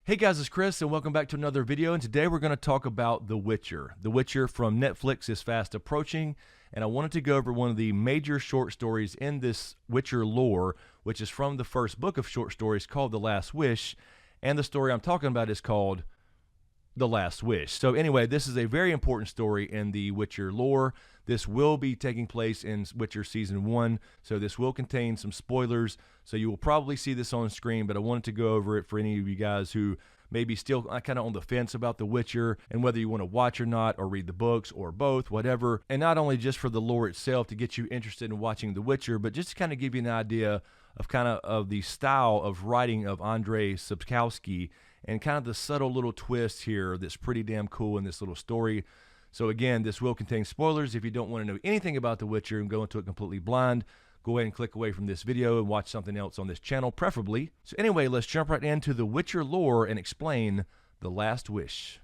Hey guys, it's Chris and welcome back to another video, and today we're going to talk about The Witcher. The Witcher from Netflix is fast approaching, and I wanted to go over one of the major short stories in this Witcher lore, which is from the first book of short stories called The Last Wish, and the story I'm talking about is called The Last Wish. So anyway, this is a very important story in the Witcher lore. This will be taking place in Witcher Season 1, so this will contain some spoilers, so you will probably see this on screen, but I wanted to go over it for any of you guys who may be still kind of on the fence about The Witcher and whether you want to watch or not, or read the books, or both, whatever. And not only just for the lore itself to get you interested in watching The Witcher, but just to kind of give you an idea of the style of writing of Andrzej Sapkowski and kind of the subtle little twist here that's pretty damn cool in this little story. So again, this will contain spoilers. If you don't want to know anything about The Witcher and go into it completely blind, go ahead and click away from this video and watch something else on this channel, preferably. So anyway, let's jump right into The Witcher lore and explain The Last Wish.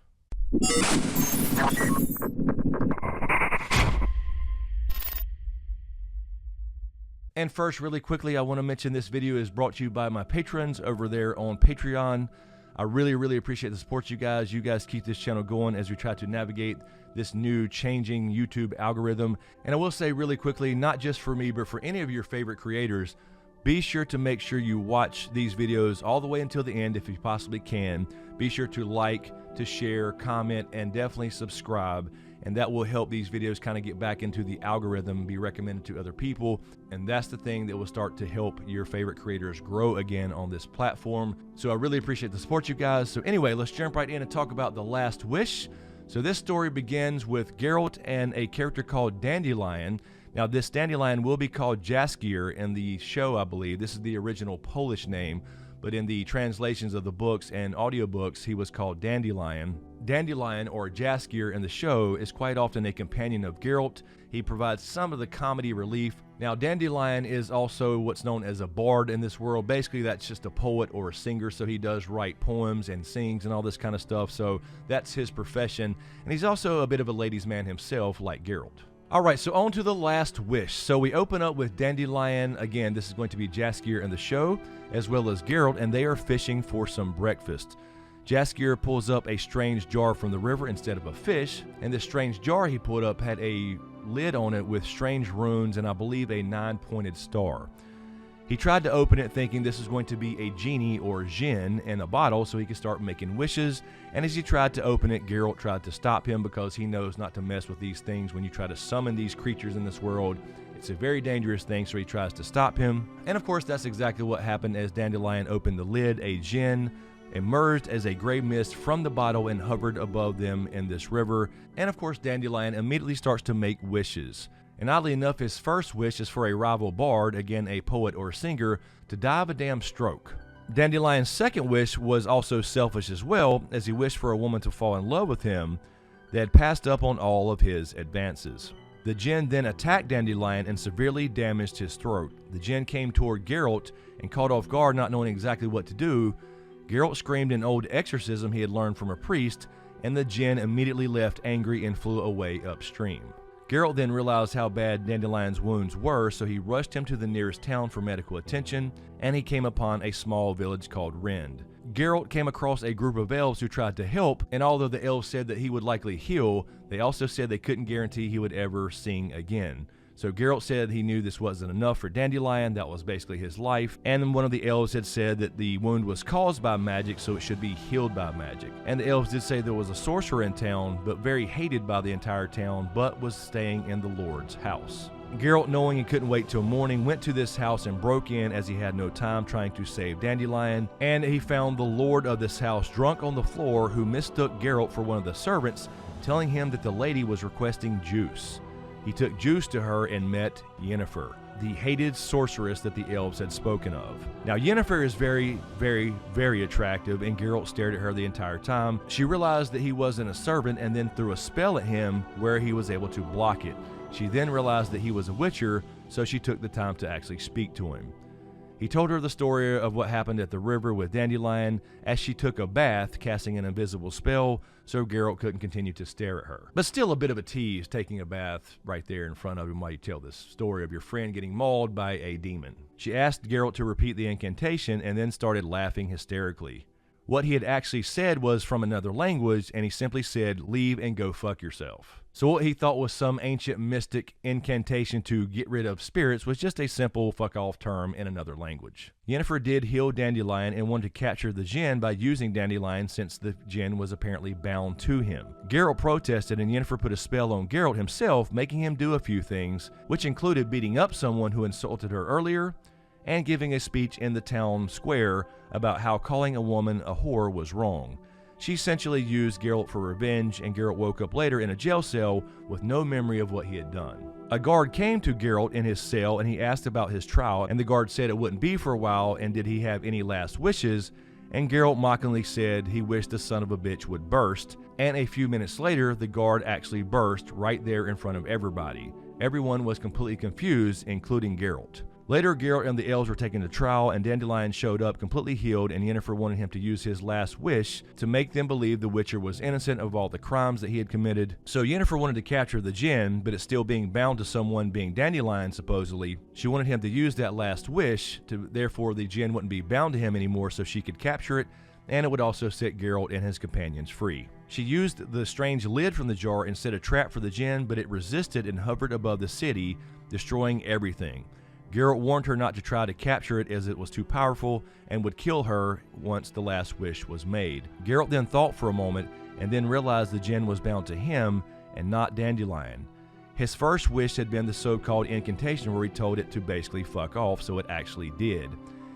And first, really quickly, I want to mention this video is brought to you by my patrons over there on Patreon. I really appreciate the support, you guys. You guys keep this channel going as we try to navigate this new changing YouTube algorithm. And I will say really quickly, not just for me, but for any of your favorite creators, be sure to make sure you watch these videos all the way until the end if you possibly can. Be sure to like, to share, comment, and definitely subscribe. And that will help these videos kind of get back into the algorithm, be recommended to other people. And that's the thing that will start to help your favorite creators grow again on this platform. So I really appreciate the support, you guys. So anyway, let's jump right in and talk about The Last Wish. So this story begins with Geralt and a character called Dandelion. Now this Dandelion will be called Jaskier in the show, I believe. This is the original Polish name, but in the translations of the books and audiobooks, he was called Dandelion. Dandelion, or Jaskier in the show, is quite often a companion of Geralt. He provides some of the comedy relief. Now, Dandelion is also what's known as a bard in this world. Basically, that's just a poet or a singer, so he does write poems and sings and all this kind of stuff, so that's his profession. And he's also a bit of a ladies' man himself, like Geralt. Alright, so on to The Last Wish. So we open up with Dandelion. Again, this is going to be Jaskier in the show, as well as Geralt, and they are fishing for some breakfast. Jaskier pulls up a strange jar from the river instead of a fish, and this strange jar he pulled up had a lid on it with strange runes and I believe a 9-pointed star. He tried to open it thinking this was going to be a genie or djinn in a bottle so he could start making wishes, and as he tried to open it, Geralt tried to stop him because he knows not to mess with these things when you try to summon these creatures in this world. It's a very dangerous thing, so he tries to stop him. And of course, that's exactly what happened as Dandelion opened the lid. A djinn emerged as a gray mist from the bottle and hovered above them in this river. And of course, Dandelion immediately starts to make wishes. And oddly enough, his first wish is for a rival bard, again a poet or singer, to die of a damn stroke. Dandelion's second wish was also selfish as well, as he wished for a woman to fall in love with him that had passed up on all of his advances. The djinn then attacked Dandelion and severely damaged his throat. The djinn came toward Geralt and caught off guard, not knowing exactly what to do. Geralt screamed an old exorcism he had learned from a priest, and the djinn immediately left angry and flew away upstream. Geralt then realized how bad Dandelion's wounds were, so he rushed him to the nearest town for medical attention, and he came upon a small village called Rend. Geralt came across a group of elves who tried to help, and although the elves said that he would likely heal, they also said they couldn't guarantee he would ever sing again. So Geralt said he knew this wasn't enough for Dandelion, that was basically his life, and then one of the elves had said that the wound was caused by magic, so it should be healed by magic. And the elves did say there was a sorcerer in town, but very hated by the entire town, but was staying in the Lord's house. Geralt, knowing he couldn't wait till morning, went to this house and broke in as he had no time trying to save Dandelion, and he found the lord of this house drunk on the floor, who mistook Geralt for one of the servants, telling him that the lady was requesting juice. He took juice to her and met Yennefer, the hated sorceress that the elves had spoken of. Now, Yennefer is very attractive, and Geralt stared at her the entire time. She realized that he wasn't a servant and then threw a spell at him where he was able to block it. She then realized that he was a witcher, so she took the time to actually speak to him. He told her the story of what happened at the river with Dandelion as she took a bath, casting an invisible spell, so Geralt couldn't continue to stare at her. But still a bit of a tease, taking a bath right there in front of him while you tell this story of your friend getting mauled by a demon. She asked Geralt to repeat the incantation and then started laughing hysterically. What he had actually said was from another language, and he simply said, "Leave and go fuck yourself." So what he thought was some ancient mystic incantation to get rid of spirits was just a simple fuck off term in another language. Yennefer did heal Dandelion and wanted to capture the djinn by using Dandelion since the djinn was apparently bound to him. Geralt protested, and Yennefer put a spell on Geralt himself, making him do a few things, which included beating up someone who insulted her earlier and giving a speech in the town square about how calling a woman a whore was wrong. She essentially used Geralt for revenge, and Geralt woke up later in a jail cell with no memory of what he had done. A guard came to Geralt in his cell, and he asked about his trial, and the guard said it wouldn't be for a while, and did he have any last wishes, and Geralt mockingly said he wished the son of a bitch would burst, and a few minutes later, the guard actually burst right there in front of everybody. Everyone was completely confused, including Geralt. Later, Geralt and the elves were taken to trial, and Dandelion showed up completely healed, and Yennefer wanted him to use his last wish to make them believe the Witcher was innocent of all the crimes that he had committed. So Yennefer wanted to capture the djinn, but it's still being bound to someone, being Dandelion supposedly. She wanted him to use that last wish, therefore the djinn wouldn't be bound to him anymore, so she could capture it, and it would also set Geralt and his companions free. She used the strange lid from the jar and set a trap for the djinn, but it resisted and hovered above the city, destroying everything. Geralt warned her not to try to capture it as it was too powerful and would kill her once the last wish was made. Geralt then thought for a moment and then realized the djinn was bound to him and not Dandelion. His first wish had been the so-called incantation where he told it to basically fuck off, so it actually did.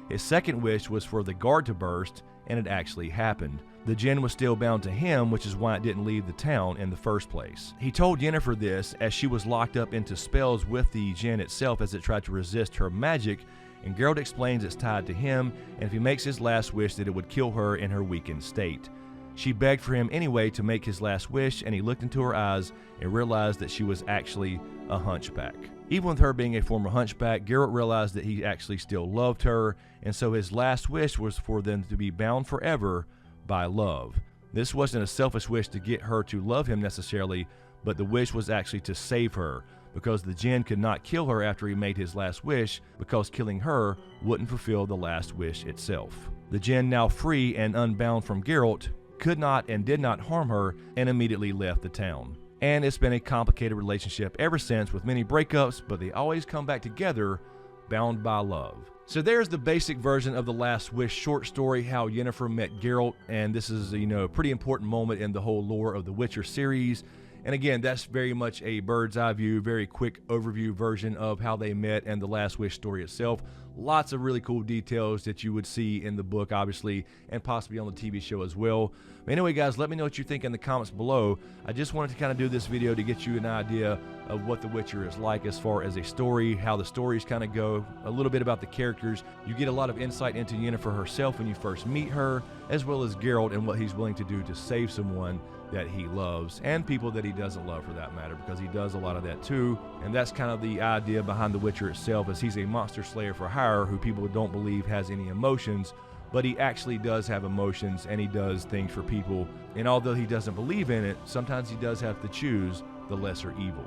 His second wish was for the guard to burst, and it actually happened. The djinn was still bound to him, which is why it didn't leave the town in the first place. He told Yennefer this as she was locked up into spells with the djinn itself as it tried to resist her magic, and Geralt explains it's tied to him, and if he makes his last wish that it would kill her in her weakened state. She begged for him anyway to make his last wish, and he looked into her eyes and realized that she was actually a hunchback. Even with her being a former hunchback, Geralt realized that he actually still loved her, and so his last wish was for them to be bound forever by love. This wasn't a selfish wish to get her to love him necessarily, but the wish was actually to save her, because the djinn could not kill her after he made his last wish, because killing her wouldn't fulfill the last wish itself. The djinn, now free and unbound from Geralt, could not and did not harm her, and immediately left the town. And it's been a complicated relationship ever since, with many breakups, but they always come back together, bound by love. So there's the basic version of the Last Wish short story, how Yennefer met Geralt, and this is, a pretty important moment in the whole lore of the Witcher series. And again, that's very much a bird's eye view, very quick overview version of how they met and the Last Wish story itself. Lots of really cool details that you would see in the book, obviously, and possibly on the TV show as well. But anyway, guys, let me know what you think in the comments below. I just wanted to kind of do this video to get you an idea of what The Witcher is like as far as a story, how the stories kind of go, a little bit about the characters. You get a lot of insight into Yennefer herself when you first meet her, as well as Geralt and what he's willing to do to save someone that he loves, and people that he doesn't love for that matter, because he does a lot of that too. And that's kind of the idea behind The Witcher itself, is he's a monster slayer for hire who people don't believe has any emotions, but he actually does have emotions, and he does things for people. And although he doesn't believe in it, sometimes he does have to choose the lesser evil.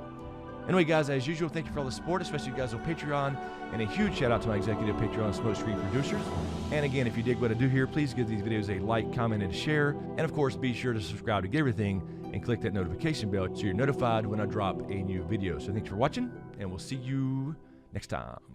Anyway, guys, as usual, thank you for all the support, especially you guys on Patreon, and a huge shout out to my executive Patreon SmokeScreen producers. And again, if you dig what I do here, please give these videos a like, comment, and share. And of course, be sure to subscribe to get everything and click that notification bell so you're notified when I drop a new video. So thanks for watching, and we'll see you next time.